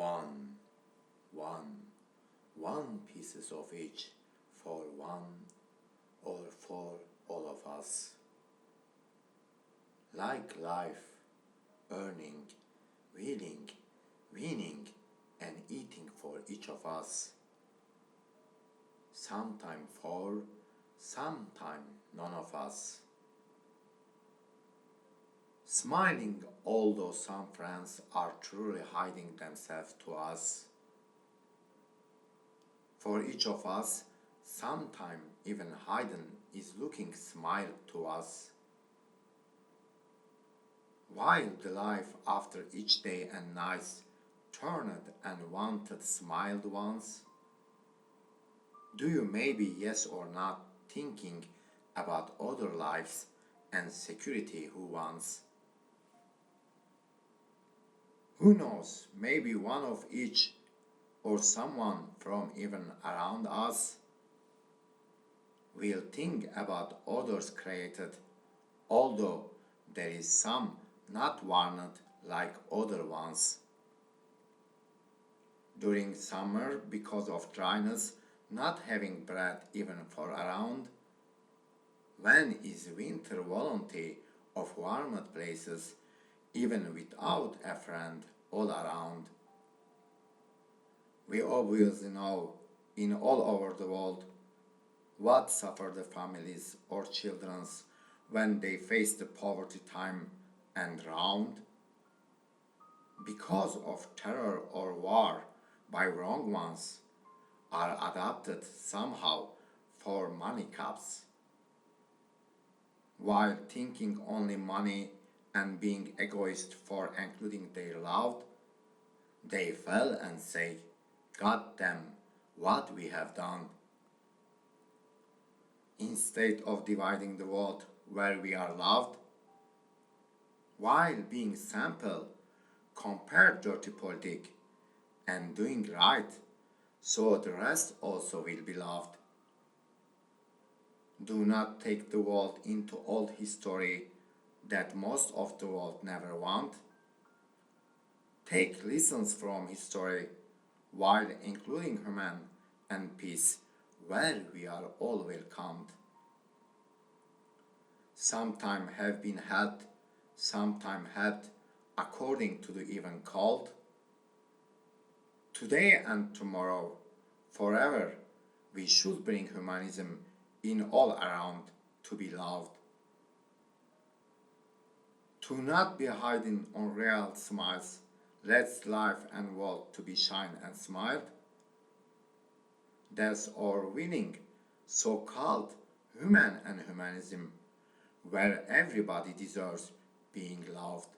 One, one, one pieces of each for one or for all of us. Like life, earning, willing, winning, and eating for each of us. Sometime for, sometime none of us. Smiling although some friends are truly hiding themselves to us. For each of us, sometime even hidden is looking smile to us. While the life after each day and night turned and wanted smiled once, do you maybe yes or not thinking about other lives and security who wants? Who knows, maybe one of each or someone from even around us will think about others created, although there is some not warned like other ones. During summer, because of dryness, not having bread even for around, when is winter volunteer of warmed places, even without a friend all around? We obviously know in all over the world what suffer the families or children's when they face the poverty time and round because of terror or war by wrong ones are adopted somehow for money cups while thinking only money and being egoist for including their loved, they fell and say, God damn, what we have done. Instead of dividing the world where we are loved, while being sample, compare dirty politic and doing right, so the rest also will be loved. Do not take the world into old history that most of the world never want. Take lessons from history while including human and peace where we are all welcomed. Sometime have been helped, sometime helped according to the even called. Today and tomorrow, forever, we should bring humanism in all around to be loved. To not be hiding on real smiles, let's life and world to be shine and smiled. That's our winning, so-called human and humanism, where everybody deserves being loved.